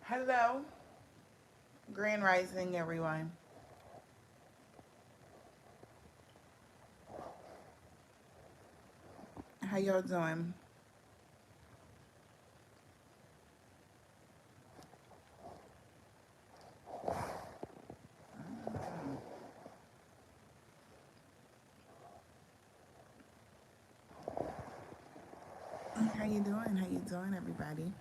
Hello, Grand Rising, everyone. How y'all doing? How you doing? How you doing, everybody?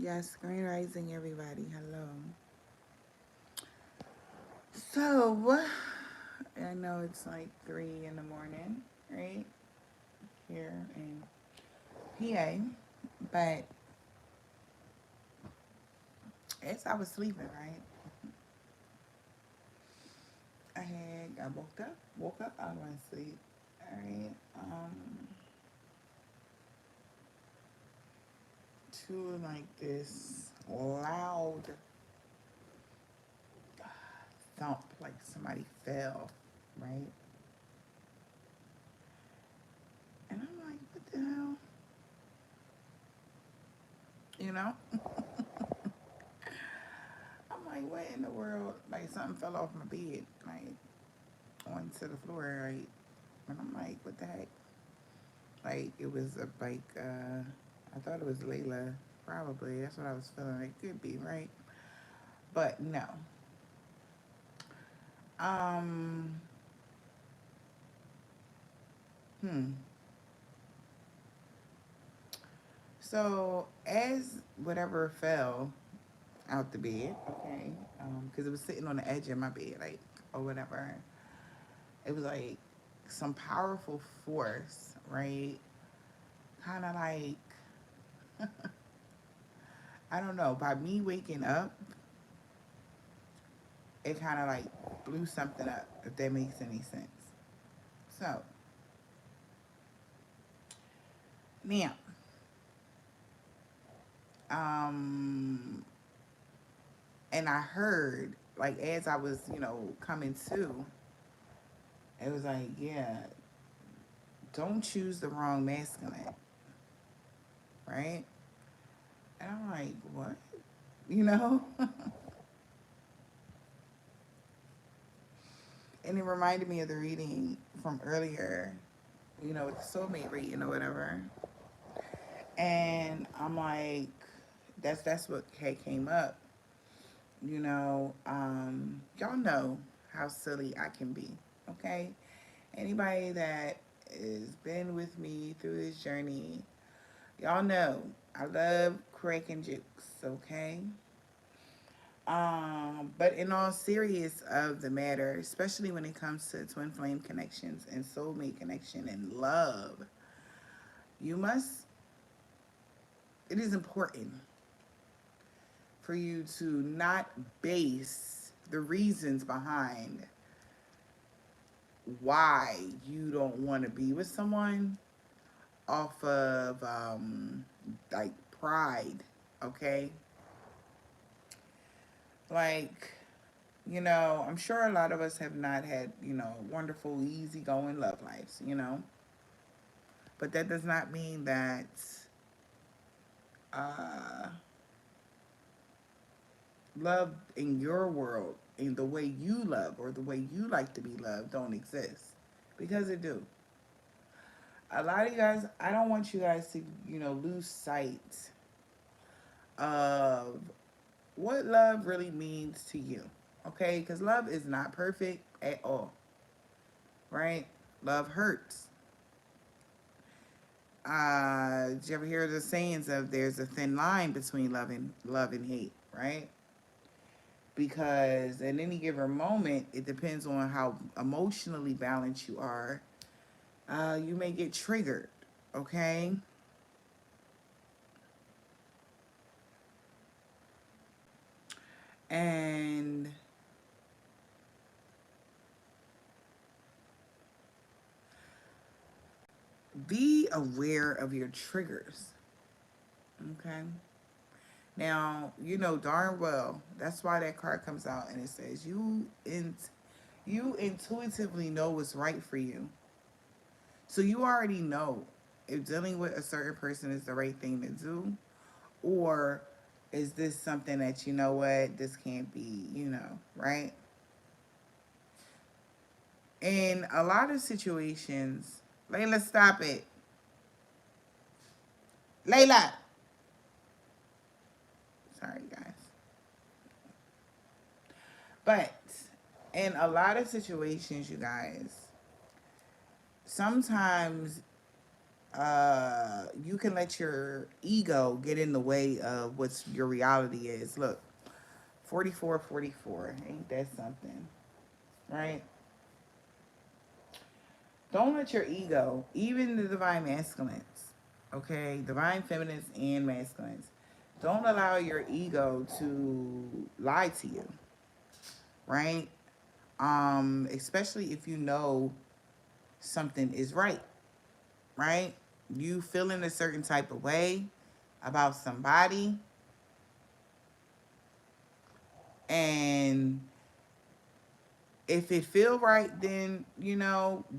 Yes, Grand Rising, everybody. Hello. So, I know it's like 3 in the morning, right? Here in PA, but as I was sleeping, right? I woke up out of my sleep, all right? To like this loud thump, like somebody fell, right? And I'm like, what the hell? You know? I'm like, what in the world? Like something fell off my bed, like onto the floor, right? And I'm like, what the heck? Like it was a I thought it was Layla, probably. That's what I was feeling. It could be, right? But no. Um, hmm. So as whatever fell out the bed, okay, because it was sitting on the edge of my bed, like or whatever. It was like some powerful force, right? Kind of like I don't know. By me waking up, it kind of like blew something up. If that makes any sense. So now, um, and I heard like as I was, coming to, it was like, yeah, don't choose the wrong masculine, right? And I'm like, what? You know? And it reminded me of the reading from earlier, with the soulmate reading or whatever. And I'm like, that's what had came up. Y'all know how silly I can be. Okay, anybody that has been with me through this journey, y'all know I love cracking jokes. Okay, but in all serious of the matter, especially when it comes to twin flame connections and soulmate connection and love, you must. It is important for you to not base the reasons behind why you don't want to be with someone off of like pride, okay? Like, I'm sure a lot of us have not had, wonderful, easygoing love lives. But that does not mean that uh, love in your world, in the way you love or the way you like to be loved, don't exist. Because it do. A lot of you guys, I don't want you guys to, lose sight of what love really means to you. Okay? Because love is not perfect at all. Right? Love hurts. Did you ever hear the sayings of there's a thin line between love and hate, right? Because at any given moment, it depends on how emotionally balanced you are. You may get triggered, okay? And be aware of your triggers, okay? Now, you know darn well that's why that card comes out and it says you You intuitively know what's right for you. So you already know if dealing with a certain person is the right thing to do, or is this something that, you know what, this can't be, right? In a lot of situations, Layla, stop it. Layla! Sorry, guys. But in a lot of situations, you guys, sometimes you can let your ego get in the way of what your reality is. Look, 44, 44. Ain't that something? Right? Don't let your ego, even the divine masculines, okay, divine feminines and masculines, don't allow your ego to lie to you, right? Especially if you know something is right, right? You feeling a certain type of way about somebody, and if it feel right, then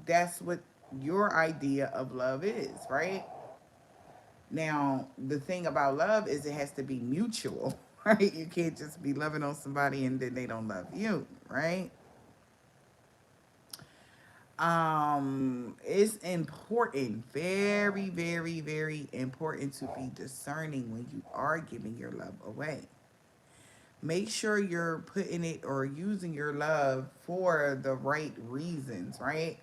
that's what your idea of love is, right? Now, the thing about love is it has to be mutual, right? You can't just be loving on somebody and then they don't love you, right? It's important, very, very, very important to be discerning when you are giving your love away. Make sure you're putting it or using your love for the right reasons, right?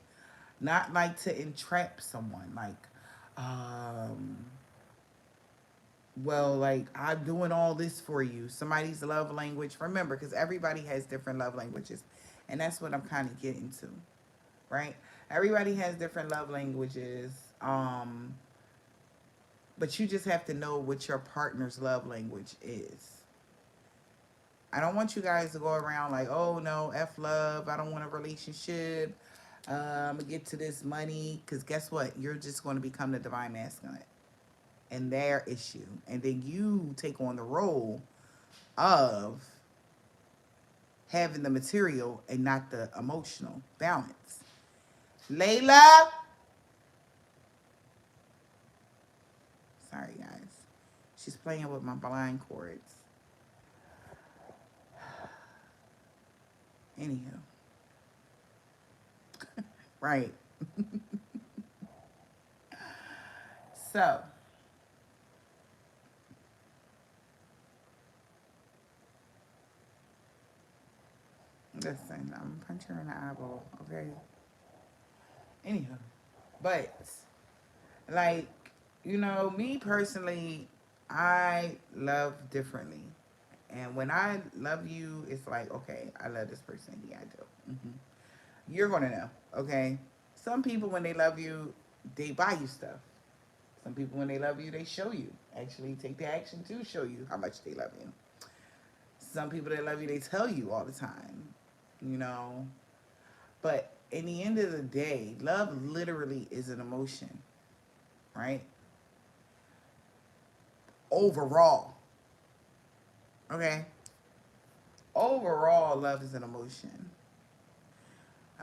Not like to entrap someone, like, um, well, like, I'm doing all this for you. Somebody's love language. Remember, because everybody has different love languages. And that's what I'm kind of getting to, right? Everybody has different love languages. But you just have to know what your partner's love language is. I don't want you guys to go around like, oh no, F love, I don't want a relationship. I'm gonna get to this money. Because guess what? You're just going to become the divine masculine and their issue. And then you take on the role of having the material and not the emotional balance. Layla! Sorry, guys. She's playing with my blind cords. Anywho, right. So, listen, I'm punching her in the eyeball, okay? Anywho, but, like, me personally, I love differently. And when I love you, it's like, okay, I love this person. Yeah, I do. You're going to know, okay? Some people, when they love you, they buy you stuff. Some people, when they love you, they show you. Actually, take the action to show you how much they love you. Some people that love you, they tell you all the time, you know. But in the end of the day, love literally is an emotion, right? Overall, okay? Overall, love is an emotion,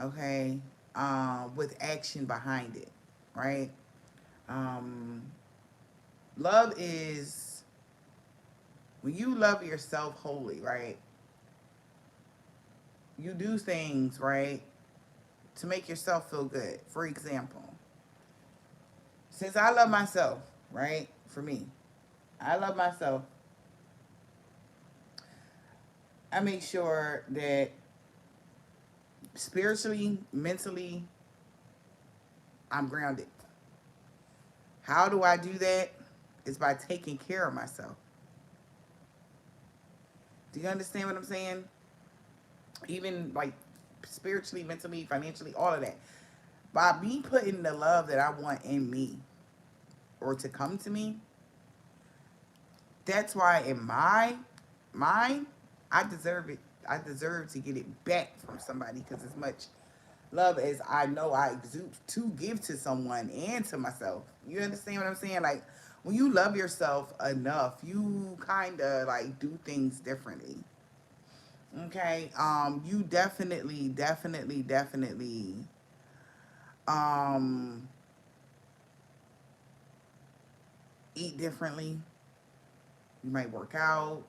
okay? With action behind it, right? Um, love is when you love yourself wholly, right? You do things, right, to make yourself feel good. For example, since I love myself, right? For me, I love myself. I make sure that spiritually, mentally, I'm grounded. How do I do that? It's by taking care of myself. Do you understand what I'm saying? Even like spiritually, mentally, financially, all of that. By me putting the love that I want in me or to come to me, that's why in my mind, I deserve it. I deserve to get it back from somebody because as much love as I know I exude to give to someone and to myself. You understand what I'm saying? Like when you love yourself enough, you kind of like do things differently. Okay. You definitely um eat differently. You might work out.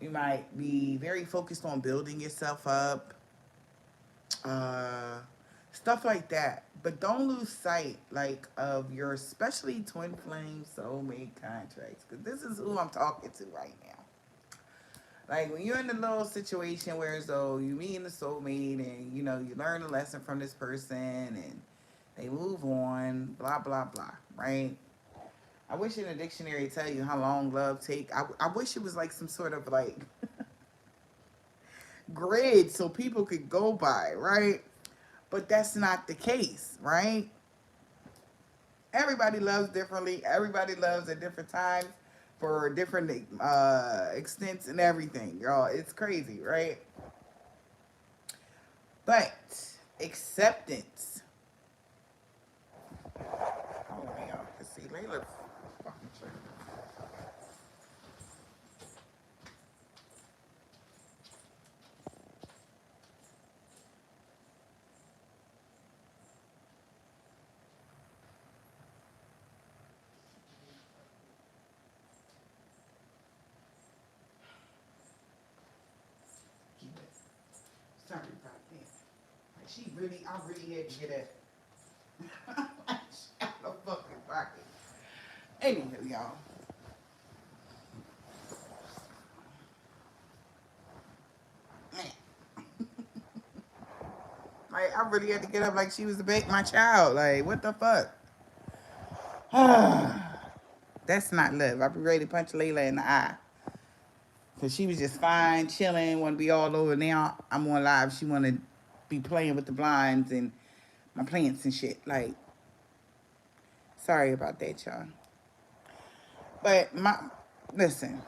You might be very focused on building yourself up. Uh Stuff like that. But don't lose sight like of your especially twin flame soulmate contracts. Cause this is who I'm talking to right now. Like when you're in a little situation where as though you meet a soulmate and you know you learn a lesson from this person and they move on, blah blah blah, right? I wish in a dictionary tell you how long love take. I wish it was like some sort of like grid so people could go by, right? But that's not the case, right? Everybody loves differently. Everybody loves at different times for different extents and everything, y'all. It's crazy, right? But acceptance. Oh man, let's see, Layla. Fucking sure. Keep it. Sorry about that. Like she really, I really had to get it. Out of fucking pocket. Anywho, y'all. Man, like I really had to get up like she was the my child. Like what the fuck? That's not love. I'd be ready to punch Layla in the eye. Cause she was just fine, chilling, want to be all over. Now I'm on live. She want to be playing with the blinds and my plants and shit. Like, sorry about that, y'all. But listen,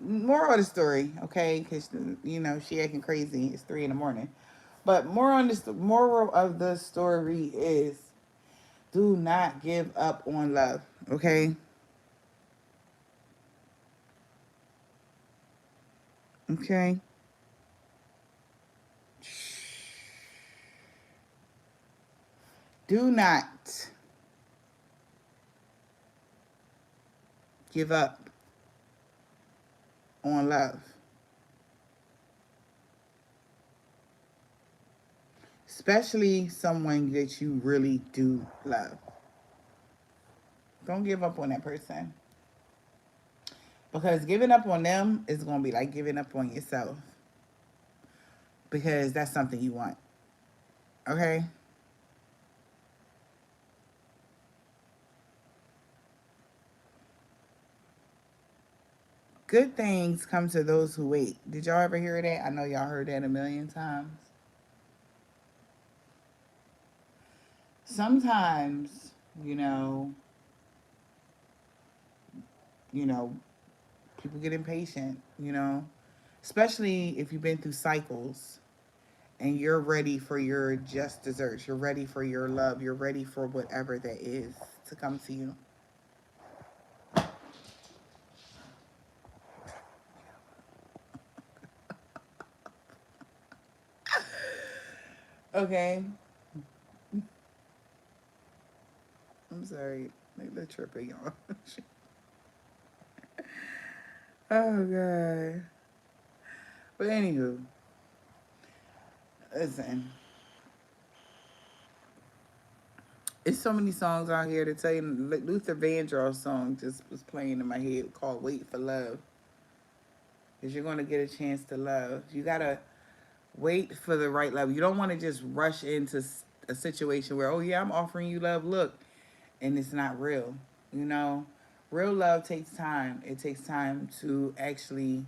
moral of the story, okay? Because you know she acting crazy. It's 3 in the morning. But moral of the story is do not give up on love, okay? Okay. Do not give up on love, especially someone that you really do love. Don't give up on that person because giving up on them is going to be like giving up on yourself because that's something you want. Okay? Good things come to those who wait. Did y'all ever hear that? I know y'all heard that a million times. Sometimes, you know, you know, people get impatient, you know, especially if you've been through cycles and you're ready for your just desserts. You're ready for your love. You're ready for whatever that is to come to you. Okay. I'm sorry. Like the tripping y'all. Oh god. But anywho, listen. It's so many songs out here to tell you. Luther Vandross song just was playing in my head called "Wait for Love." Because you're gonna get a chance to love. You gotta wait for the right love. You don't want to just rush into a situation where, oh yeah, I'm offering you love. Look, and it's not real. You know, real love takes time. It takes time to actually.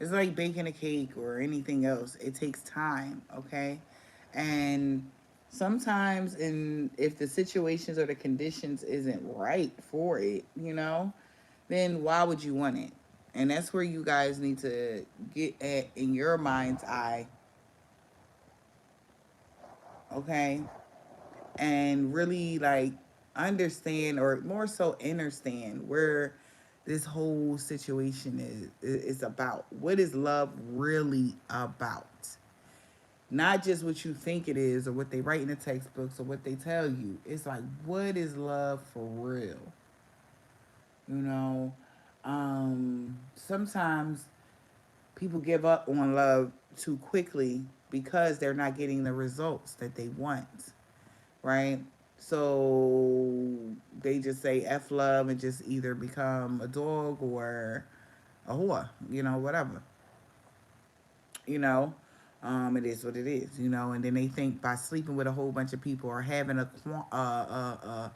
It's like baking a cake or anything else. It takes time. Okay, and sometimes in if the situations or the conditions isn't right for it, you know, then why would you want it? And that's where you guys need to get at in your mind's eye, okay? And really like understand or more so understand where this whole situation is about. What is love really about? Not just what you think it is or what they write in the textbooks or what they tell you. It's like, what is love for real? You know, sometimes people give up on love too quickly because they're not getting the results that they want, right? So they just say F love and just either become a dog or a whore, whatever. You know, it is what it is, and then they think by sleeping with a whole bunch of people or having a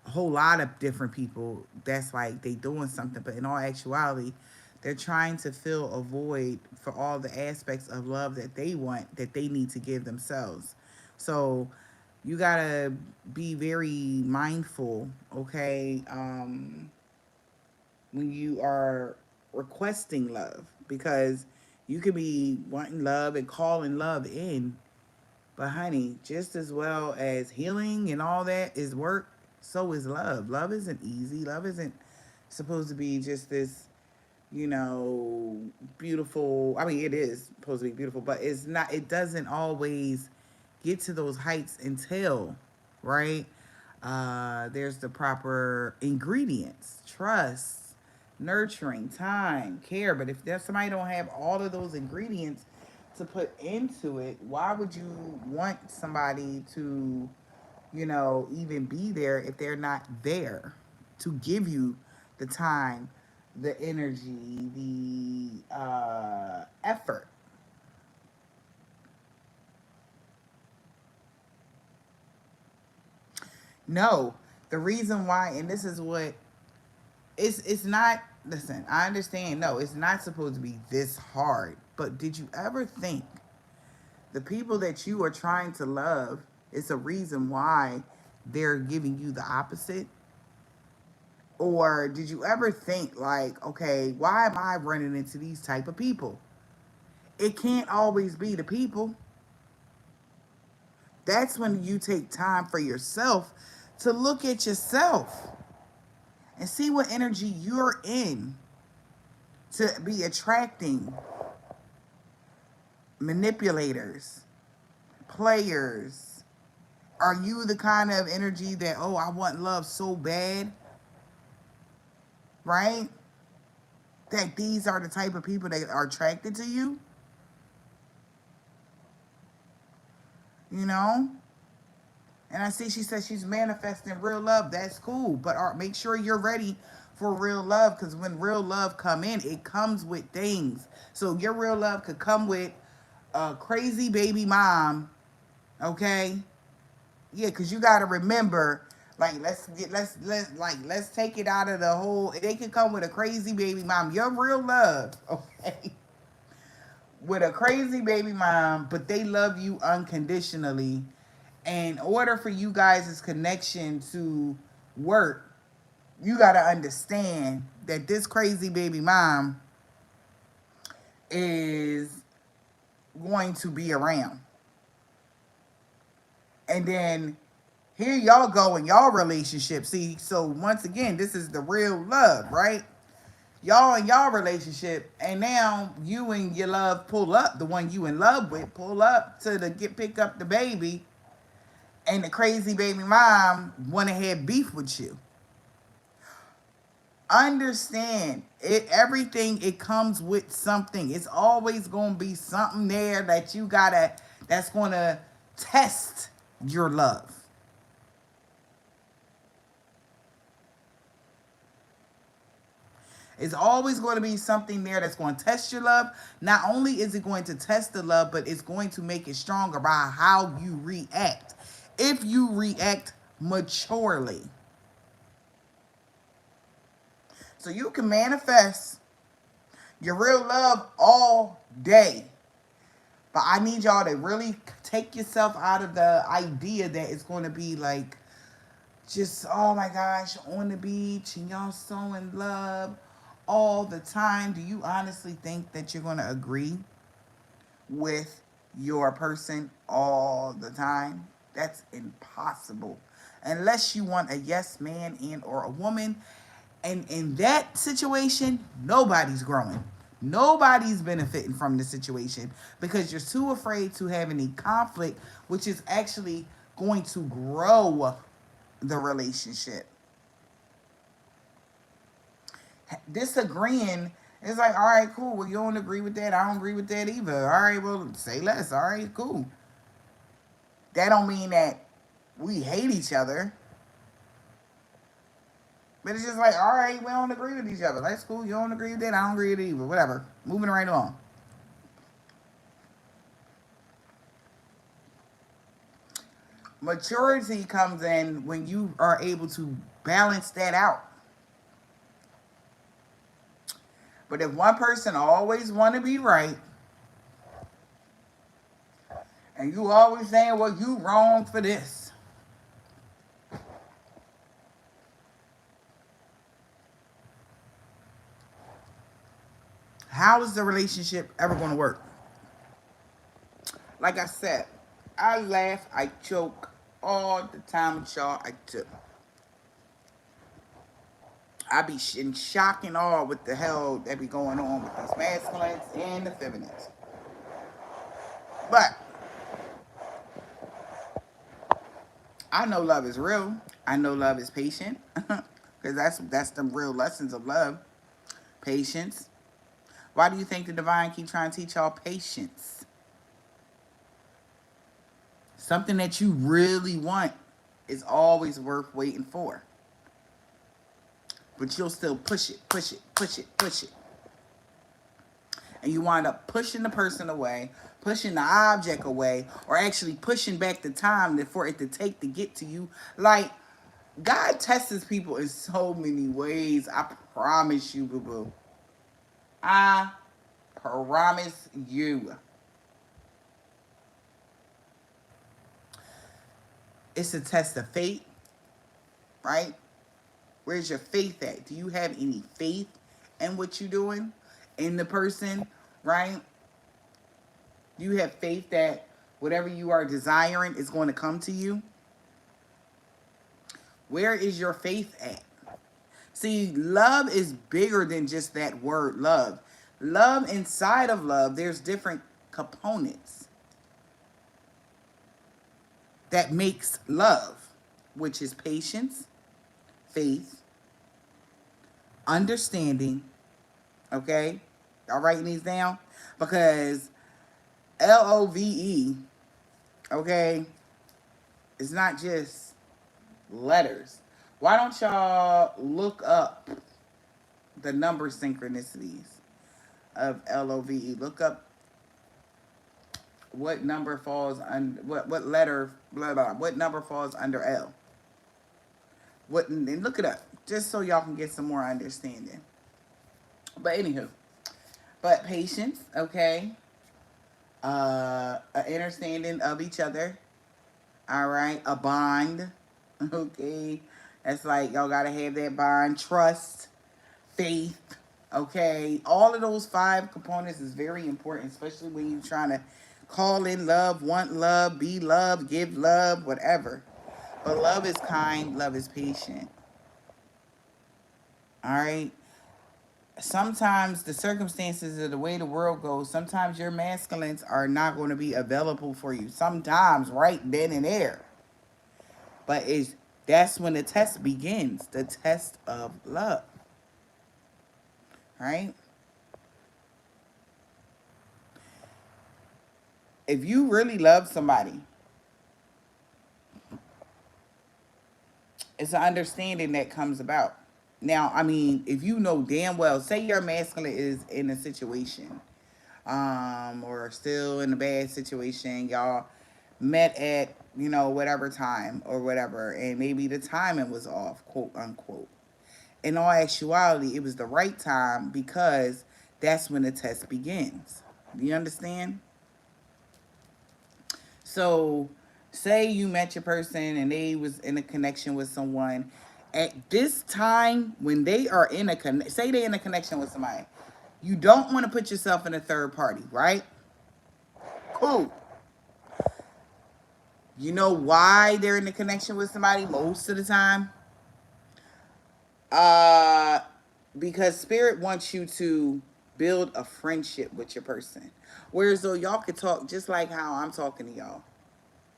whole lot of different people, that's like they doing something. But in all actuality, they're trying to fill a void for all the aspects of love that they want, that they need to give themselves. So you gotta be very mindful, okay, when you are requesting love, because you could be wanting love and calling love in. But honey, just as well as healing and all that is work, so is love. Love isn't easy. Love isn't supposed to be just this, you know, beautiful. I mean, it is supposed to be beautiful, but it's not. It doesn't always get to those heights until, right? There's the proper ingredients: trust, nurturing, time, care. But if there's somebody don't have all of those ingredients to put into it, why would you want somebody to, even be there if they're not there to give you the time, the energy, the effort? No, the reason why, and this is what it's not. Listen, I understand. No, it's not supposed to be this hard. But did you ever think the people that you are trying to love, it's a reason why they're giving you the opposite? Or did you ever think like, okay, why am I running into these type of people? It can't always be the people. That's when you take time for yourself to look at yourself and see what energy you're in to be attracting manipulators, players. Are you the kind of energy that, oh, I want love so bad, right? That these are the type of people that are attracted to you, you know? And I see she says she's manifesting real love. That's cool. But make sure you're ready for real love, because when real love come in, it comes with things. So your real love could come with a crazy baby mom, okay? Yeah, because you got to remember, like, let's take it out of the whole. They could come with a crazy baby mom. Your real love, okay? With a crazy baby mom, but they love you unconditionally. And in order for you guys' connection to work, you got to understand that this crazy baby mom is going to be around. And then here y'all go in y'all relationship. See, so once again, this is the real love, right? Y'all in y'all relationship, and now you and your love pull up, the one you in love with, pull up to the get pick up the baby, and the crazy baby mom wanna have beef with you. Understand it, everything, it comes with something. It's always gonna be something there that you gotta, that's gonna test your love. It's always going to be something there that's going to test your love. Not only is it going to test the love, but it's going to make it stronger by how you react. If you react maturely. So you can manifest your real love all day. But I need y'all to really take yourself out of the idea that it's going to be like just, oh my gosh, on the beach and y'all so in love all the time. Do you honestly think that you're going to agree with your person all the time? That's impossible. Unless you want a yes man and or a woman, And in that situation, nobody's growing. Nobody's benefiting from the situation because you're too afraid to have any conflict, which is actually going to grow the relationship. Disagreeing is like, all right, cool. Well, you don't agree with that. I don't agree with that either. All right, well, say less. All right, cool. That don't mean that we hate each other. But it's just like, all right, we don't agree with each other. That's cool. You don't agree with that. I don't agree with it either. Whatever. Moving right along. Maturity comes in when you are able to balance that out. But if one person always want to be right, and you always saying, well, you wrong for this, how is the relationship ever going to work? Like I said, I laugh, I joke all the time with y'all. I be in shock and awe with the hell that be going on with these masculines and the feminines. But I know love is real. I know love is patient. Because that's the real lessons of love. Patience. Why do you think the divine keep trying to teach y'all patience? Something that you really want is always worth waiting for. But you'll still push it, push it, push it, push it. And you wind up pushing the person away, pushing the object away, or actually pushing back the time for it to take to get to you. Like, God tests people in so many ways. I promise you, boo-boo. I promise you. It's a test of faith, right? Where's your faith at? Do you have any faith in what you're doing? In the person, right? Do you have faith that whatever you are desiring is going to come to you? Where is your faith at? See, love is bigger than just that word love. Love, inside of love, there's different components that makes love, which is patience, faith, understanding. Okay? Y'all writing these down? Because LOVE, okay, it's not just letters. Why don't y'all look up the number synchronicities of LOVE? Look up what number falls under what letter blah blah what number falls under L. What, and look it up just so y'all can get some more understanding. But anywho, but patience, okay, an understanding of each other, all right, a bond, okay, that's like y'all gotta have that bond, trust, faith, okay, all of those 5 components is very important, especially when you're trying to call in love, want love, be love, give love, whatever. But love is kind, love is patient. All right. Sometimes the circumstances of the way the world goes, sometimes your masculines are not going to be available for you. Sometimes right then and there. But that's when the test begins, the test of love. Right? If you really love somebody, it's an understanding that comes about. Now, I mean, if you know damn well, say your masculine is in a situation, or still in a bad situation, y'all met at, whatever time or whatever, and maybe the timing was off, quote unquote. In all actuality, it was the right time because that's when the test begins. Do you understand? So, say you met your person and they was in a connection with someone. At this time, when they are in say they in a connection with somebody, you don't want to put yourself in a third party, right? Cool. You know why they're in a connection with somebody most of the time? Uh, because spirit wants you to build a friendship with your person. Whereas though y'all could talk just like how I'm talking to y'all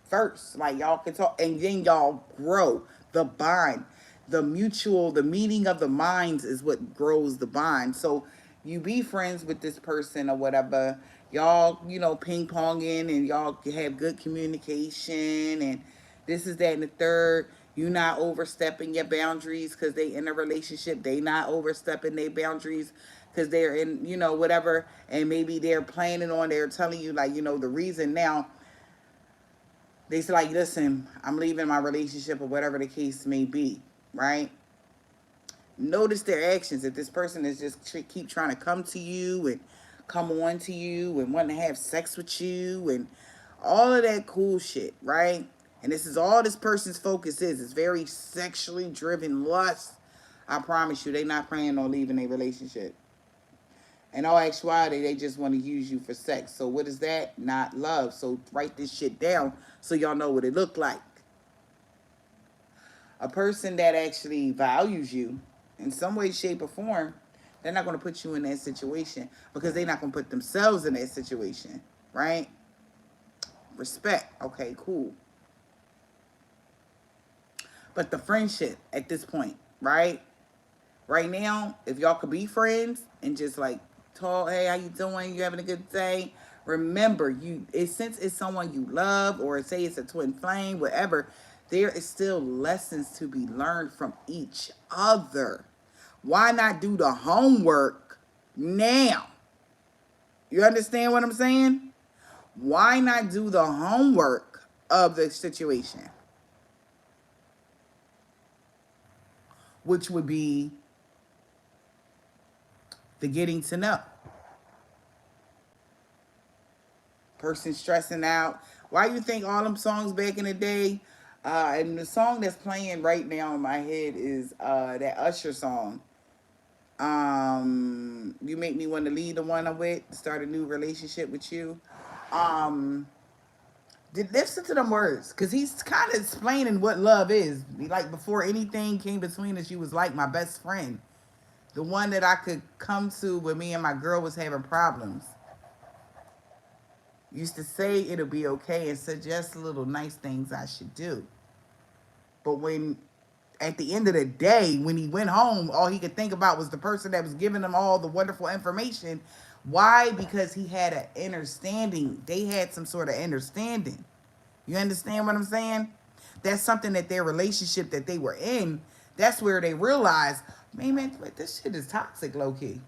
first. Like y'all can talk and then y'all grow the bond. The meeting of the minds is what grows the bond. So you be friends with this person or whatever. Y'all, ping ponging and y'all have good communication and this is that and the third. You not overstepping your boundaries because they in a relationship. They not overstepping their boundaries because they're in, whatever. And maybe they're planning on, they're telling you like, the reason now they say like, listen, I'm leaving my relationship or whatever the case may be, right? Notice their actions. If this person is just keep trying to come to you and come on to you and wanting to have sex with you and all of that cool shit, right? And this is all this person's focus is. It's very sexually driven lust. I promise you, they not planning on leaving a relationship. In all actuality, they just want to use you for sex. So what is that? Not love. So write this shit down so y'all know what it looked like. A person that actually values you in some way, shape, or form, they're not going to put you in that situation because they're not going to put themselves in that situation, right? Respect. Okay, cool. But the friendship at this point, right? Right now, if y'all could be friends and just like talk, hey, how you doing? You having a good day? Remember, since it's someone you love, or say it's a twin flame, whatever, there is still lessons to be learned from each other. Why not do the homework now? You understand what I'm saying? Why not do the homework of the situation? Which would be the getting to know. Person stressing out. Why you think all them songs back in the day? And the song that's playing right now in my head is that Usher song. You make me want to leave the one I'm with, start a new relationship with you. Um, Listen to them words, because he's kind of explaining what love is. Like before anything came between us, you was like my best friend, the one that I could come to when me and my girl was having problems. Used to say it'll be okay and suggest little nice things I should do. But when at the end of the day, when he went home, all he could think about was the person that was giving him all the wonderful information. Why? Because he had an understanding. They had some sort of understanding. You understand what I'm saying? That's something that their relationship that they were in, that's where they realized, man, this shit is toxic, low key.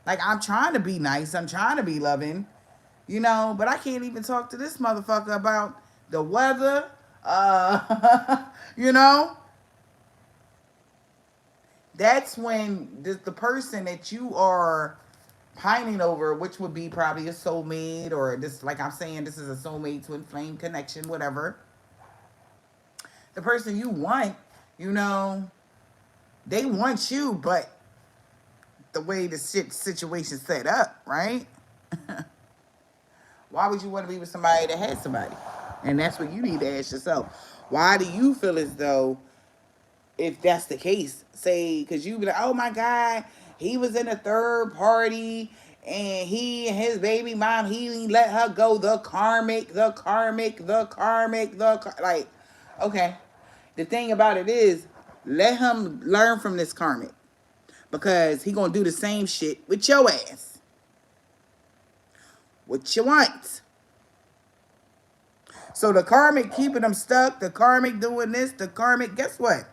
Like, I'm trying to be nice. I'm trying to be loving, but I can't even talk to this motherfucker about the weather, you know? That's when the person that you are pining over, which would be probably a soulmate, or this, like I'm saying, this is a soulmate twin flame connection, whatever. The person you want, you know, they want you, but the way the situation set up, right? Why would you want to be with somebody that has somebody? And that's what you need to ask yourself. Why do you feel as though, if that's the case, say, because you be like, oh my God, he was in a third party and he and his baby mom, he let her go. The karmic, like, okay. The thing about it is, let him learn from this karmic, because he gonna do the same shit with your ass. What you want? So the karmic keeping him stuck, the karmic doing this, the karmic, guess what?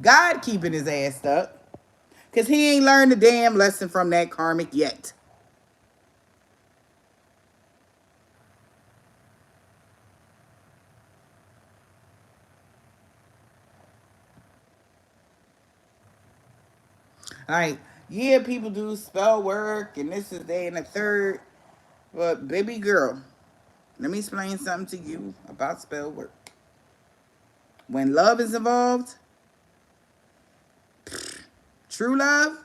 God keeping his ass stuck, because he ain't learned the damn lesson from that karmic yet. Like, yeah, people do spell work and this is that and the third. But baby girl, let me explain something to you about spell work. When love is involved, true love,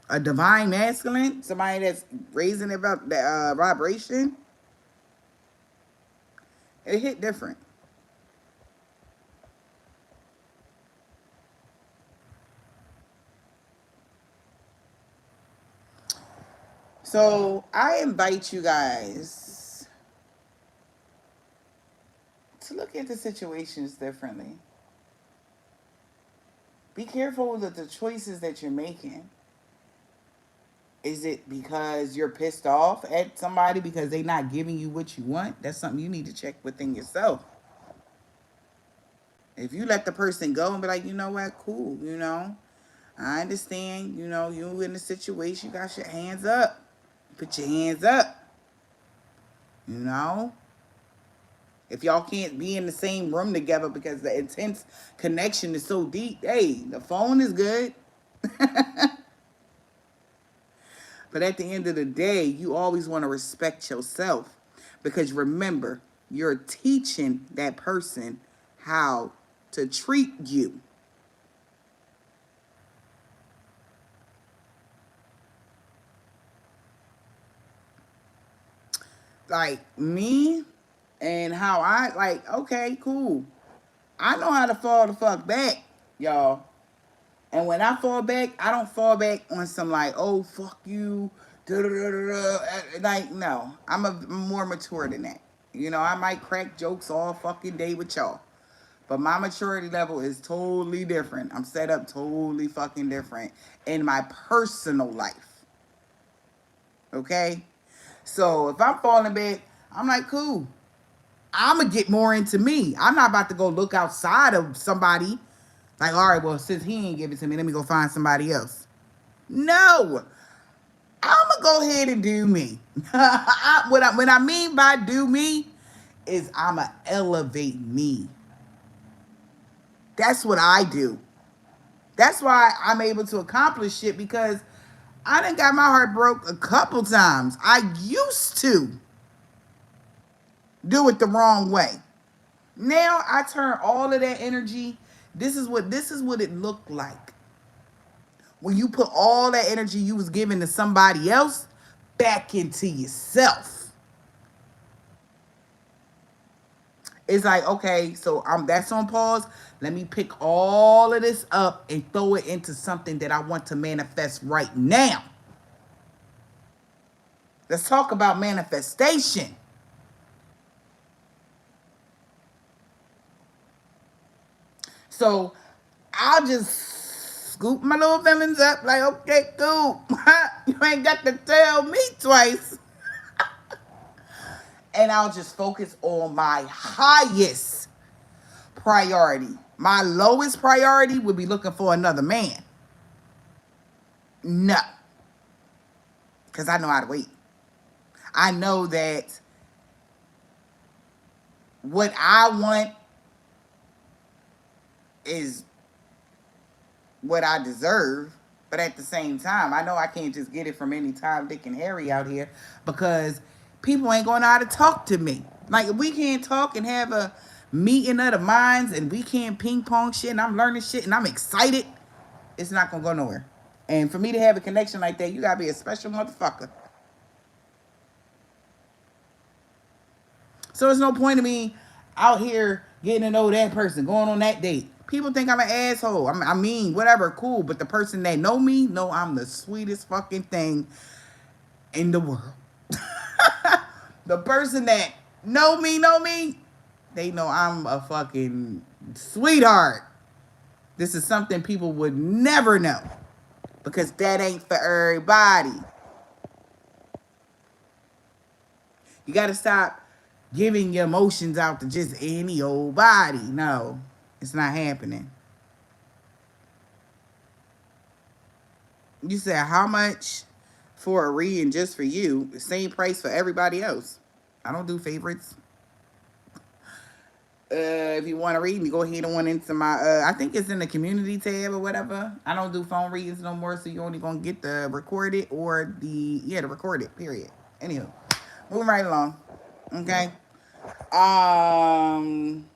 a divine masculine, somebody that's raising about the vibration, it hit different. So I invite you guys to look at the situations differently. Be careful with the choices that you're making. Is it because you're pissed off at somebody because they're not giving you what you want? That's something you need to check within yourself. If you let the person go and be like, you know what, cool, I understand, you in the situation, you got your hands up. Put your hands up, you know? If y'all can't be in the same room together because the intense connection is so deep, hey, the phone is good. But at the end of the day, you always want to respect yourself because remember, you're teaching that person how to treat you. Like me and how I like, okay, cool. I know how to fall the fuck back, y'all. And when I fall back, I don't fall back on some like, oh fuck you, da da da da. Like no, I'm more mature than that. I might crack jokes all fucking day with y'all, but my maturity level is totally different. I'm set up totally fucking different in my personal life. Okay, so if I'm falling back, I'm like, cool. I'm gonna get more into me. I'm not about to go look outside of somebody. Like, all right, well, since he ain't give it to me, let me go find somebody else. No, I'm gonna go ahead and do me. What I mean by do me is I'ma elevate me. That's what I do. That's why I'm able to accomplish shit because I done got my heart broke a couple times. I used to do it the wrong way. Now I turn all of that energy. This is what it looked like when you put all that energy you was giving to somebody else back into yourself. It's like, okay, so that's on pause. Let me pick all of this up and throw it into something that I want to manifest right now. Let's talk about manifestation. So I'll just scoop my little feelings up like, okay, cool. You ain't got to tell me twice. And I'll just focus on my highest priority. My lowest priority would be looking for another man. No, because I know how to wait. I know that what I want is what I deserve. But at the same time, I know I can't just get it from any Tom, Dick, and Harry out here because people ain't going to know how to talk to me. Like, if we can't talk and have a meeting of the minds and we can't ping pong shit and I'm learning shit and I'm excited, it's not going to go nowhere. And for me to have a connection like that, you got to be a special motherfucker. So there's no point in me out here getting to know that person, going on that date. People think I'm an asshole. I mean, whatever, cool. But the person that know me, know I'm the sweetest fucking thing in the world. The person that know me, they know I'm a fucking sweetheart. This is something people would never know because that ain't for everybody. You got to stop giving your emotions out to just any old body. No, it's not happening. You said how much for a reading just for you? The same price for everybody else. I don't do favorites. If you want to read me, go ahead and went into my. I think it's in the community tab or whatever. I don't do phone readings no more, so you only gonna get the recorded or the recorded. Period. Anywho, moving right along. Okay. Um.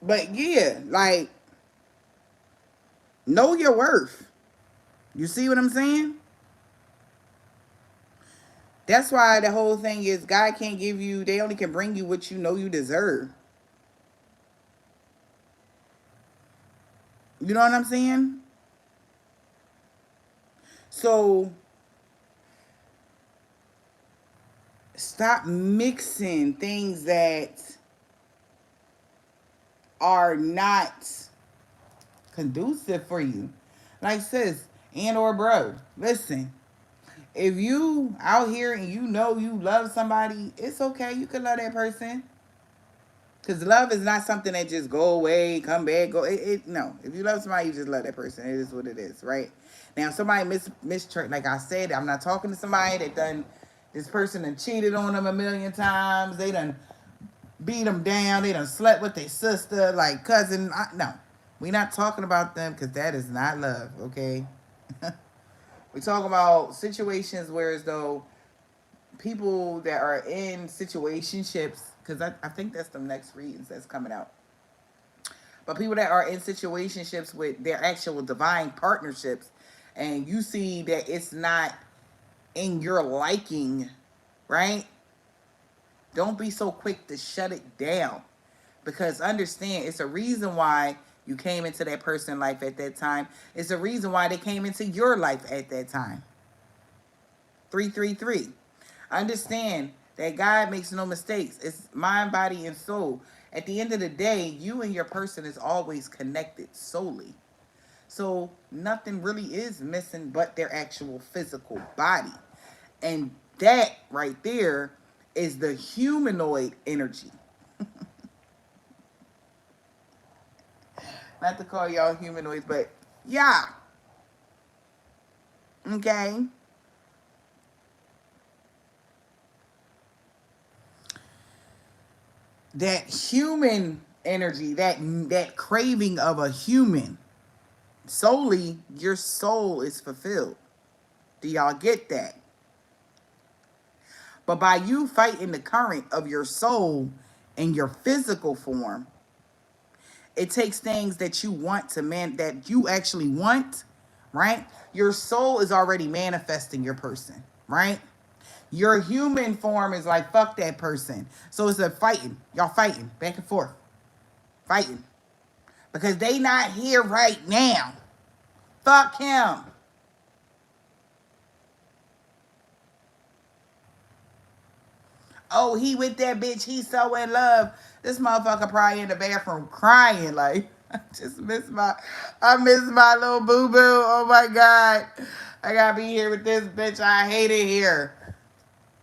But yeah, like know your worth. You see what I'm saying? That's why the whole thing is God can't give you, they only can bring you what you know you deserve. You know what I'm saying? So stop mixing things that are not conducive for you. Like sis and or bro, listen. If you out here and you know you love somebody, it's okay. You can love that person. Cause love is not something that just go away, come back, go. No. If you love somebody, you just love that person. It is what it is, right? Now, somebody like I said, I'm not talking to somebody that done this person done cheated on them a million times. They done beat them down. They done slept with their sister, like cousin. No, we not talking about them because that is not love. Okay, we talking about situations where as though people that are in situationships, because I think that's the next readings that's coming out. But people that are in situationships with their actual divine partnerships, and you see that it's not in your liking, right? Don't be so quick to shut it down. Because understand, it's a reason why you came into that person's life at that time. It's a reason why they came into your life at that time. 333. Understand that God makes no mistakes. It's mind, body, and soul. At the end of the day, you and your person is always connected solely. So nothing really is missing but their actual physical body. And that right there is the humanoid energy. Not to call y'all humanoids, but yeah. Okay. That human energy, that craving of a human, solely your soul is fulfilled. Do y'all get that? But by you fighting the current of your soul in your physical form, it takes things that you want to that you actually want, right? Your soul is already manifesting your person, right? Your human form is like, fuck that person. So it's a fighting. Y'all fighting back and forth. Fighting. Because they not here right now. Fuck him. Oh, he with that bitch. He's so in love. This motherfucker probably in the bathroom crying like, I miss my little boo boo. Oh my God. I gotta be here with this bitch. I hate it here.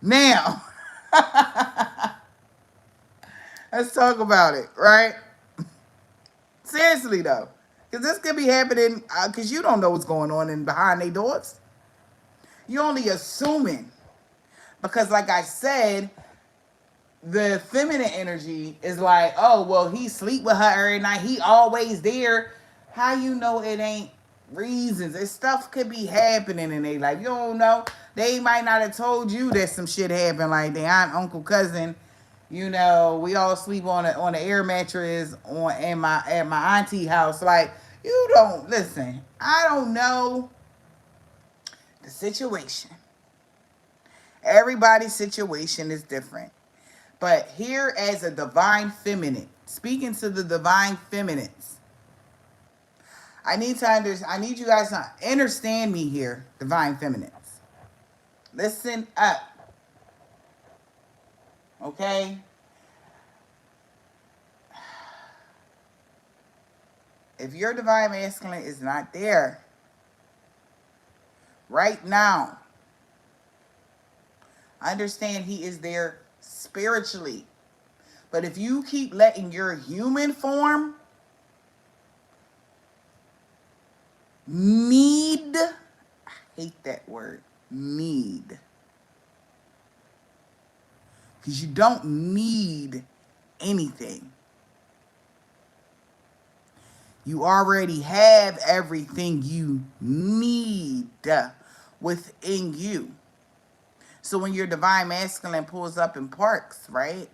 Now, let's talk about it, right? Seriously though, because this could be happening because you don't know what's going on in behind their doors. You're only assuming because, like I said, the feminine energy is like, oh well, he sleep with her every night. He always there. How you know it ain't reasons? This stuff could be happening in their life. You don't know. They might not have told you that some shit happened, like their aunt, uncle, cousin. You know, we all sleep on a air mattress at my auntie house. Like, you don't listen. I don't know the situation. Everybody's situation is different. But here as a divine feminine, speaking to the divine feminines, I need you guys to understand me here, divine feminines. Listen up. Okay? If your divine masculine is not there right now, understand he is there spiritually. But if you keep letting your human form need, I hate that word, need. Because you don't need anything. You already have everything you need within you. So when your divine masculine pulls up and parks, right?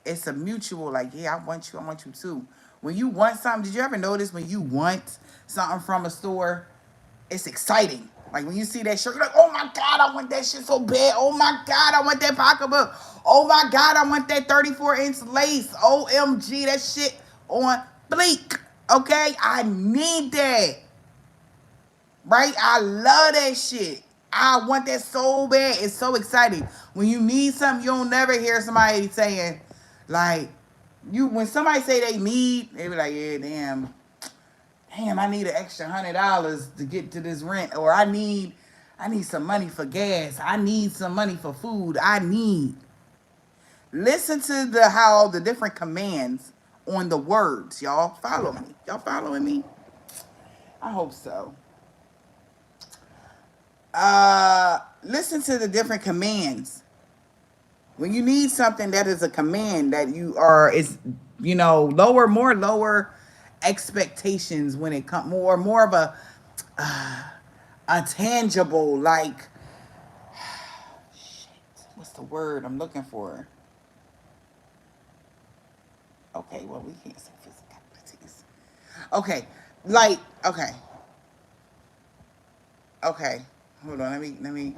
It's a mutual, like, yeah, I want you too. When you want something, did you ever notice when you want something from a store, it's exciting. Like when you see that shirt, you're like, oh my God, I want that shit so bad. Oh my God, I want that pocketbook. Oh my God, I want that 34-inch lace. OMG, that shit on bleak. Okay, I need that. Right? I love that shit. I want that so bad. It's so exciting. When you need something, you don't never hear somebody saying, like, you when somebody say they need, they be like, yeah, damn, I need an extra $100 to get to this rent, or I need some money for gas. I need some money for food. I need. Listen to the how the different commands on the words, y'all. Follow me. Y'all following me? I hope so. Listen to the different commands. When you need something, that is a command that you are is lower expectations when it comes more of a tangible, like, shit, what's the word I'm looking for? Okay, well, we can't say physicalities. Okay, like, okay, hold on, let me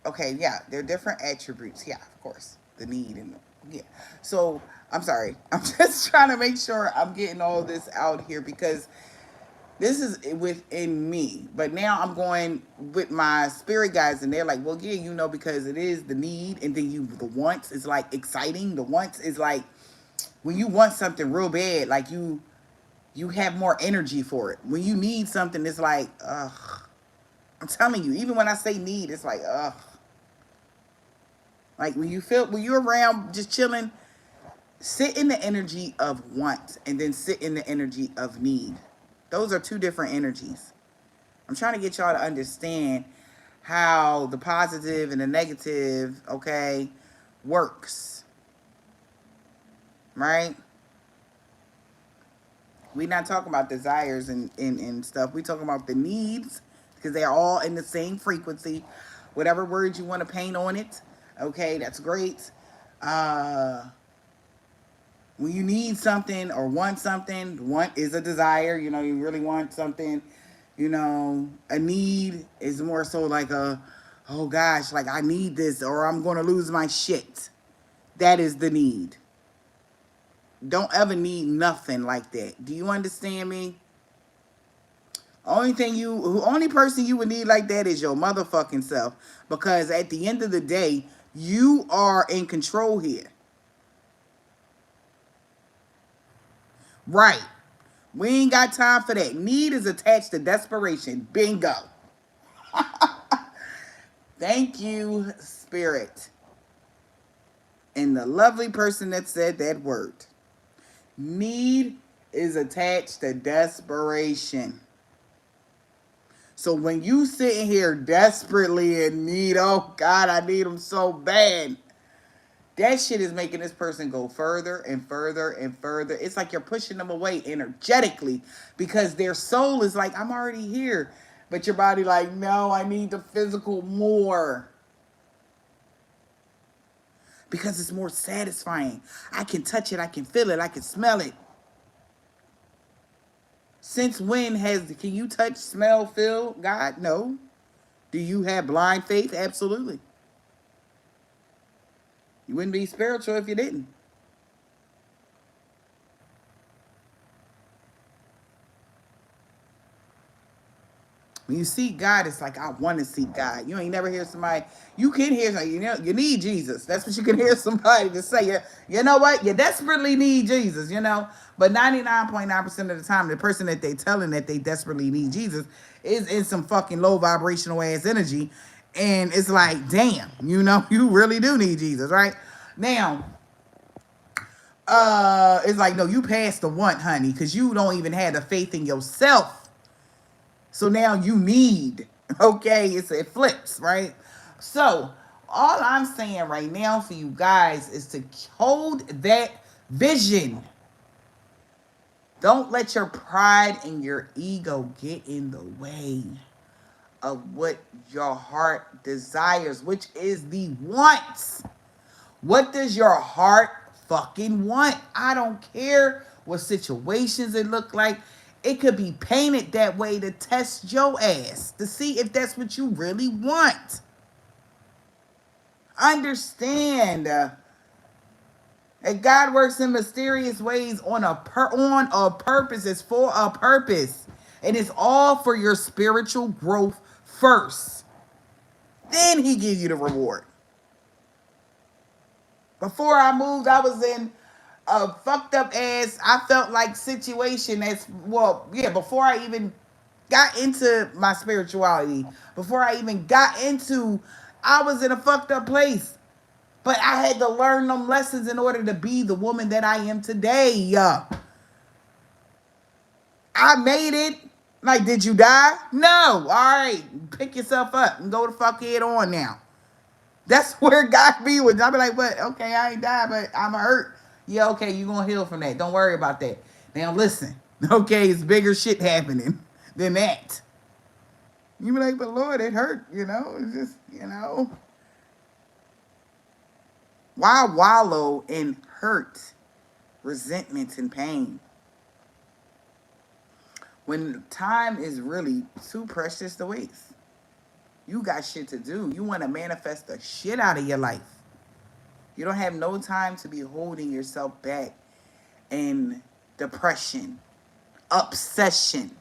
okay, yeah, they're different attributes. Yeah, of course, the need and yeah. So I'm sorry, I'm just trying to make sure I'm getting all this out here because this is within me. But now I'm going with my spirit guides, and they're like, well, yeah, because it is the need, and then the wants is like exciting. The wants is like when you want something real bad, like you have more energy for it. When you need something, it's like, ugh. I'm telling you, even when I say need, it's like, ugh. Like when you're around just chilling, sit in the energy of want and then sit in the energy of need. Those are two different energies. I'm trying to get y'all to understand how the positive and the negative, okay, works. Right? We're not talking about desires and stuff. We're talking about the needs because they're all in the same frequency. Whatever words you want to paint on it, okay, that's great. Uh, when you need something or want something, want is a desire. You really want something. A need is more so like oh gosh, like I need this or I'm going to lose my shit. That is the need. Don't ever need nothing like that. Do you understand me? Only person you would need like that is your motherfucking self. Because at the end of the day, you are in control here. Right. We ain't got time for that. Need is attached to desperation. Bingo. Thank you, Spirit. And the lovely person that said that word. Need is attached to desperation. So when you sitting here desperately in need, oh God, I need them so bad. That shit is making this person go further and further and further. It's like you're pushing them away energetically because their soul is like, I'm already here. But your body like, no, I need the physical more. Because it's more satisfying. I can touch it, I can feel it, I can smell it. Since when can you touch, smell, feel God? No. Do you have blind faith? Absolutely. You wouldn't be spiritual if you didn't. When you seek God, it's like, I want to seek God. You ain't never hear somebody, you can hear somebody, you need Jesus. That's what you can hear somebody to say. You know what? You desperately need Jesus. But 99.9% of the time, the person that they telling that they desperately need Jesus is in some fucking low vibrational ass energy. And it's like, damn, you really do need Jesus, right? Now, it's like, no, you passed the want, honey, because you don't even have the faith in yourself. So now you need, okay? It flips, right? So all I'm saying right now for you guys is to hold that vision. Don't let your pride and your ego get in the way of what your heart desires, which is the wants. What does your heart fucking want? I don't care what situations it look like. It could be painted that way to test your ass, to see if that's what you really want. Understand that God works in mysterious ways on a purpose. It's for a purpose. And it's all for your spiritual growth first. Then he give you the reward. Before I moved, I was in a fucked up ass, I felt like situation as well, yeah, before I even got into my spirituality, before I even got into, I was in a fucked up place. But I had to learn them lessons in order to be the woman that I am today. I made it. Like, did you die? No. All right. Pick yourself up and go the fuck head on now. That's where God be with. I be like, but okay, I ain't died, but I'm hurt. Yeah, okay, you gonna heal from that. Don't worry about that. Now listen, okay, it's bigger shit happening than that. You be like, but Lord, it hurt, It's just, why wallow in hurt, resentment, and pain when time is really too precious to waste? You got shit to do. You want to manifest the shit out of your life. You don't have no time to be holding yourself back in depression, obsession.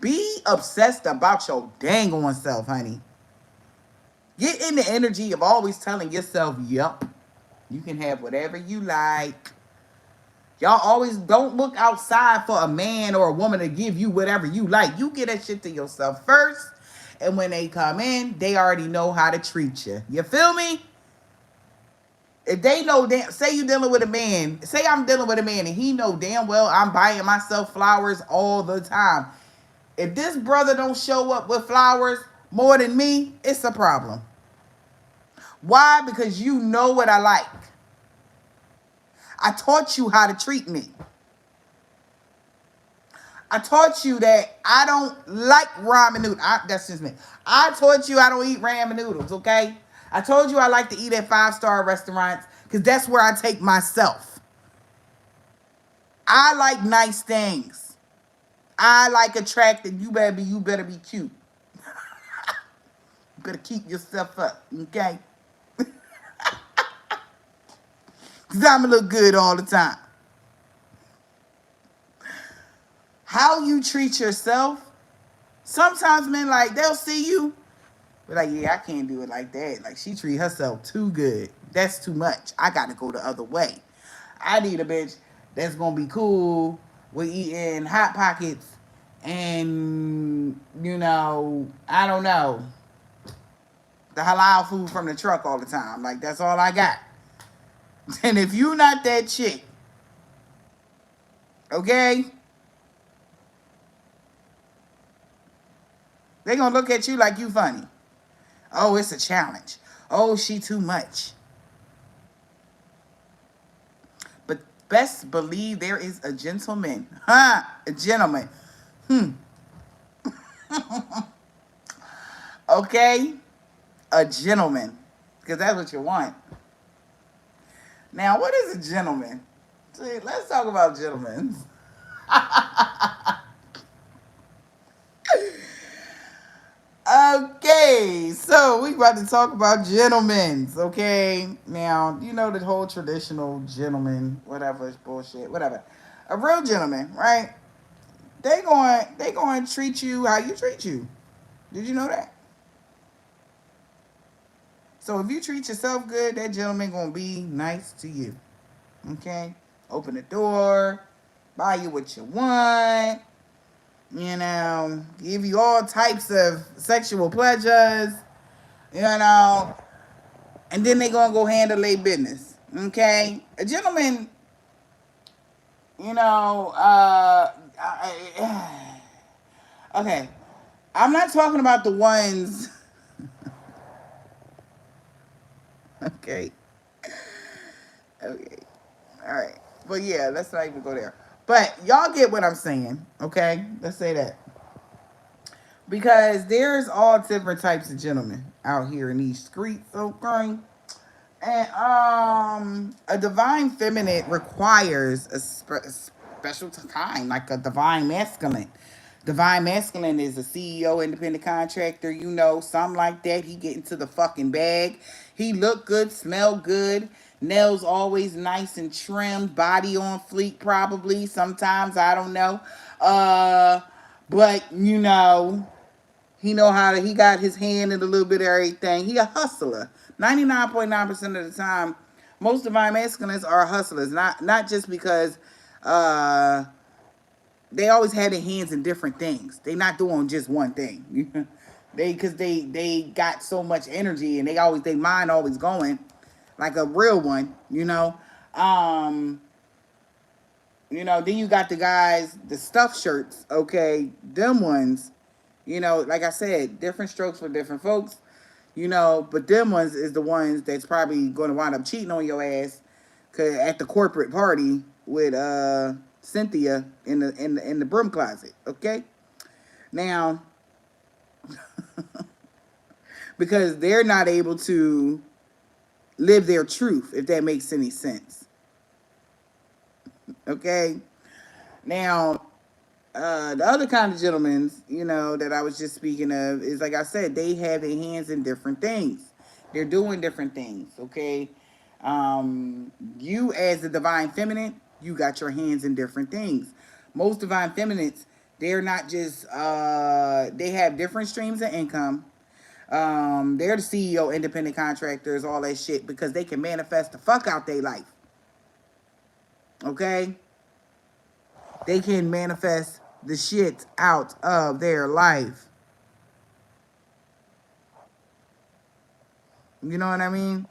Be obsessed about your dang on self, honey. Get in the energy of always telling yourself, yup, you can have whatever you like. Y'all always don't look outside for a man or a woman to give you whatever you like. You get that shit to yourself first. And when they come in, they already know how to treat you. You feel me? If they know, say you dealing with a man, say I'm dealing with a man and he know damn well I'm buying myself flowers all the time. If this brother don't show up with flowers more than me, it's a problem. Why? Because you know what I like. I taught you how to treat me. I taught you that I don't like ramen noodles. That's just me. I taught you I don't eat ramen noodles, okay? I told you I like to eat at 5-star restaurants because that's where I take myself. I like nice things. I like attractive. You better be cute. You better keep yourself up, okay? Because I'm going to look good all the time. How you treat yourself, sometimes men, like, they'll see you, but like, yeah, I can't do it like that. Like, she treat herself too good. That's too much. I got to go the other way. I need a bitch that's going to be cool with eating Hot Pockets and, I don't know, the halal food from the truck all the time. Like, that's all I got. And if you not that chick, okay, they going to look at you like you funny. Oh, it's a challenge. Oh, she too much. But best believe there is a gentleman. A gentleman. Okay? A gentleman. Because that's what you want. Now, what is a gentleman? See, let's talk about gentlemen. Okay, so we about to talk about gentlemen. Okay, now you know the whole traditional gentleman, whatever, it's bullshit, whatever. A real gentleman, right? They going to treat you how you treat you. Did you know that? So if you treat yourself good, that gentleman gonna be nice to you. Okay, open the door, buy you what you want. Give you all types of sexual pleasures, and then they gonna go handle their business. Okay, a gentleman, okay, I'm not talking about the ones. Okay, okay, all right, but yeah, let's not even go there. But y'all get what I'm saying, okay? Let's say that. Because there's all different types of gentlemen out here in these streets, okay? And a divine feminine requires a special kind, like a divine masculine. Divine masculine is a CEO, independent contractor, something like that. He get into the fucking bag. He look good, smell good. Nails always nice and trimmed. Body on fleek, probably. Sometimes, I don't know. But he know how to. He got his hand in a little bit of everything. He a hustler. 99.9% of the time, most divine masculines are hustlers. Not just because uh, they always had their hands in different things. They not doing just one thing. They got so much energy and they mind always going like a real one. Um, then you got the guys, the stuff shirts, okay, them ones, like I said, different strokes for different folks, but them ones is the ones that's probably going to wind up cheating on your ass at the corporate party with Cynthia in the broom closet, okay? Now, because they're not able to live their truth, if that makes any sense, okay? Now, the other kind of gentlemen, that I was just speaking of is, like I said, they have their hands in different things. They're doing different things, okay? You as the divine feminine, you got your hands in different things. Most divine feminines, they're not just, they have different streams of income. They're the CEO, independent contractors, all that shit, because they can manifest the fuck out their life. Okay? They can manifest the shit out of their life. You know what I mean?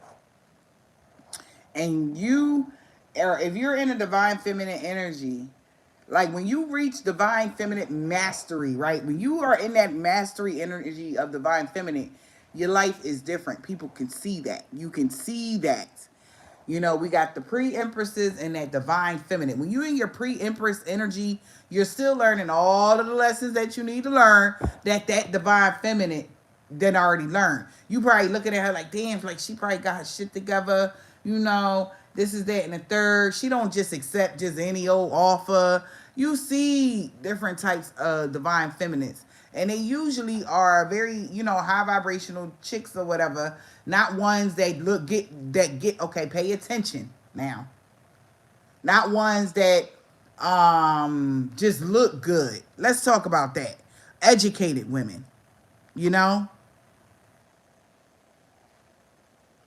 And if you're in a divine feminine energy, like when you reach divine feminine mastery, right? When you are in that mastery energy of divine feminine, your life is different. People can see that. You can see that. We got the pre-empresses and that divine feminine. When you're in your pre-empress energy, you're still learning all of the lessons that you need to learn that divine feminine didn't already learn. You probably looking at her like, damn, like she probably got her shit together. This is that and the third. She don't just accept just any old offer. You see different types of divine feminines. And they usually are very, high vibrational chicks or whatever. Not ones that get okay, pay attention now. Not ones that just look good. Let's talk about that. Educated women,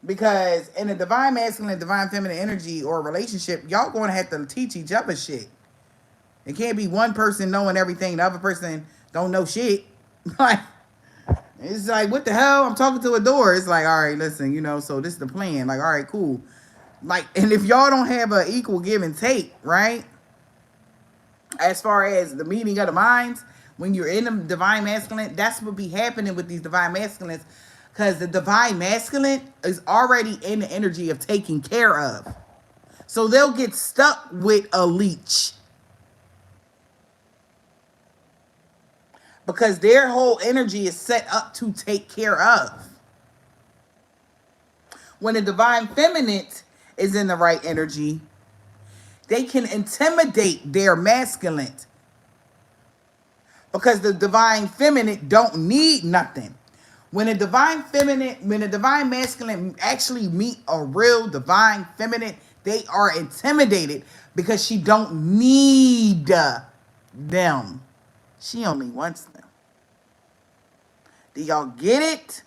because in a divine masculine, divine feminine energy or relationship, y'all gonna have to teach each other shit. It can't be one person knowing everything, the other person don't know shit. Like, it's like, what the hell? I'm talking to a door. It's like, all right, listen, so this is the plan. Like, all right, cool. Like, and if y'all don't have an equal give and take, right? As far as the meeting of the minds, when you're in the divine masculine, that's what be happening with these divine masculines. Because the divine masculine is already in the energy of taking care of. So they'll get stuck with a leech. Because their whole energy is set up to take care of. When the divine feminine is in the right energy, they can intimidate their masculine. Because the divine feminine don't need nothing. When a divine masculine actually meet a real divine feminine, they are intimidated because she don't need them. She only wants them. Do y'all get it?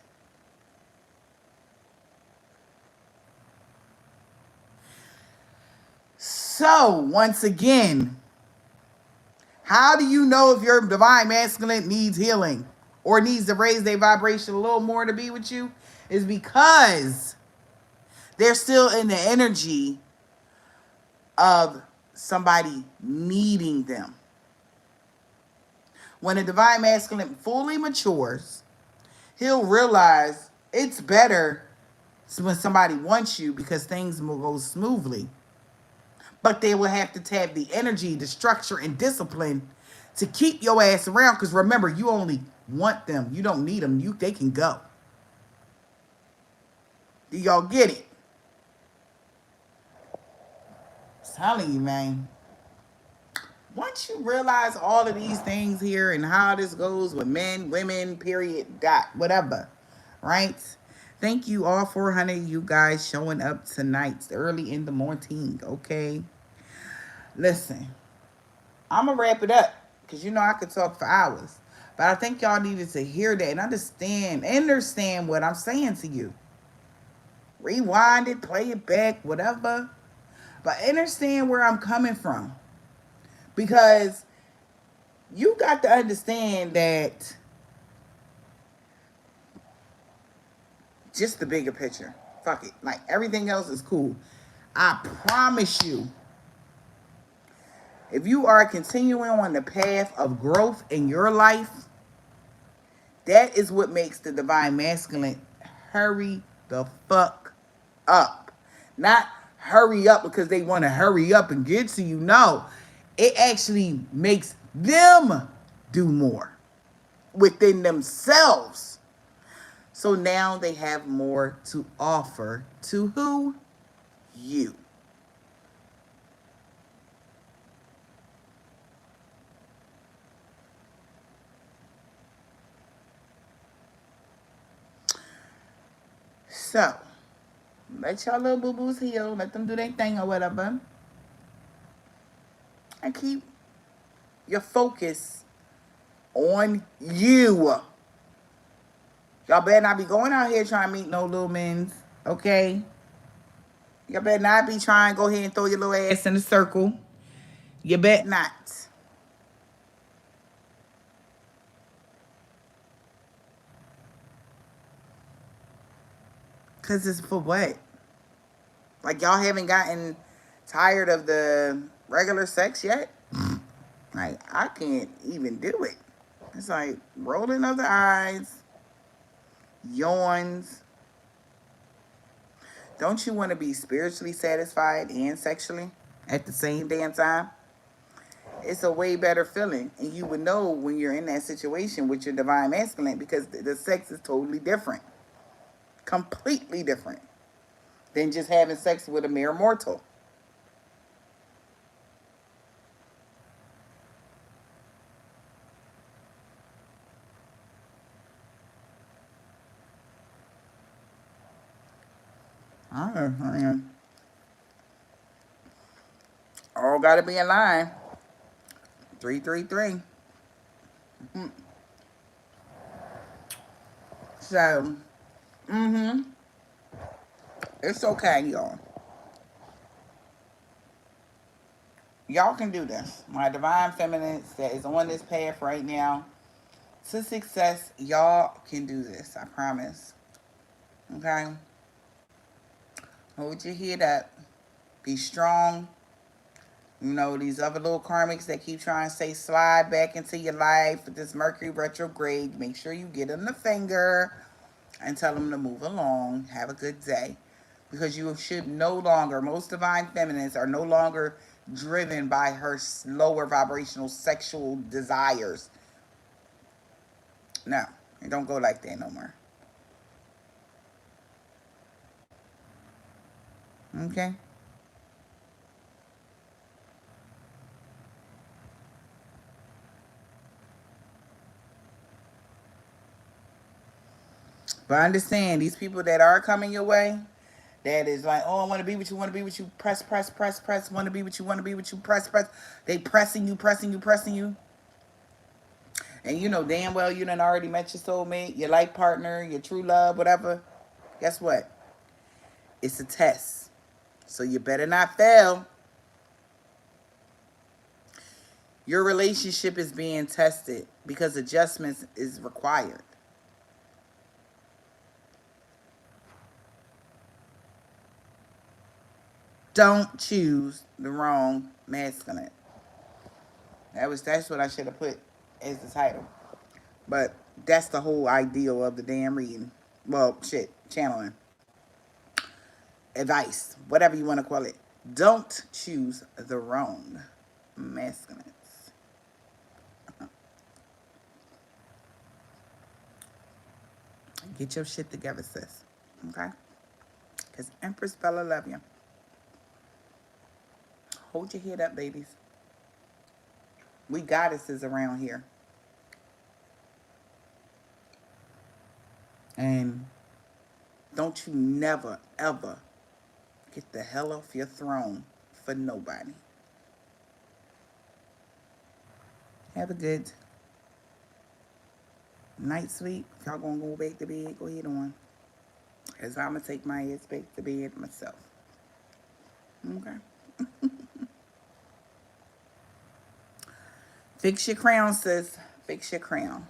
So, once again, how do you know if your divine masculine needs healing or needs to raise their vibration a little more to be with you? Is because they're still in the energy of somebody needing them. When a divine masculine fully matures, he'll realize it's better when somebody wants you because things will go smoothly. But they will have to have the energy, the structure, and discipline to keep your ass around. Because remember, you only want them. You don't need them. They can go. Do y'all get it? I'm telling you, man. Once you realize all of these things here and how this goes with men, women, period, dot, whatever, right? Thank you all 400 of you guys showing up tonight early in the morning, okay? Listen, I'm going to wrap it up Because you know I could talk for hours. But I think y'all needed to hear that and understand what I'm saying to you. Rewind it, play it back, whatever. But understand where I'm coming from. Because you got to understand that just the bigger picture. Fuck it. Like everything else is cool. I promise you, if you are continuing on the path of growth in your life, that is what makes the divine masculine hurry the fuck up. Not hurry up because they want to hurry up and get to you. No, it actually makes them do more within themselves. So now they have more to offer to who? You. So, let y'all little boo boos heal. Let them do their thing or whatever. And keep your focus on you. Y'all better not be going out here trying to meet no little men, okay? Y'all better not be trying to go ahead and throw your little ass in a circle. You bet not. Because it's for what? Like, y'all haven't gotten tired of the regular sex yet? Like, I can't even do it. It's like rolling of the eyes, yawns. Don't you want to be spiritually satisfied and sexually at the same damn time? It's a way better feeling. And you would know when you're in that situation with your divine masculine because the sex is totally different. Completely different than just having sex with a mere mortal. All got to be in line. 333. So, it's okay, y'all. Y'all can do this. My divine feminine that is on this path right now to success, y'all can do this. I promise. Okay? Hold your head up. Be strong. You know, these other little karmics that keep trying to say slide back into your life with this Mercury retrograde, make sure you get them the finger and tell them to move along. Have a good day. Because you should no longer, most divine feminines are no longer driven by her lower vibrational sexual desires. No, it don't go like that no more. Okay? But understand, these people that are coming your way, that is like, oh, I want to be with you, want to be with you, press, press, press, press, want to be with you, want to be with you, press, press. They pressing you, pressing you, pressing you. And you know damn well you done already met your soulmate, your life partner, your true love, whatever. Guess what? It's a test. So you better not fail. Your relationship is being tested because adjustments is required. Don't choose the wrong masculine. That's what I should have put as the title. But that's the whole ideal of the damn reading. Well, shit, channeling. Advice, whatever you want to call it. Don't choose the wrong masculines. Get your shit together, sis. Okay? Because Empress Bella love you. Hold your head up, babies. We goddesses around here. And don't you never, ever get the hell off your throne for nobody. Have a good night sleep. If y'all gonna go back to bed, go ahead on. As I'm gonna take my ass back to bed myself. Okay. Fix your crown, sis. Fix your crown.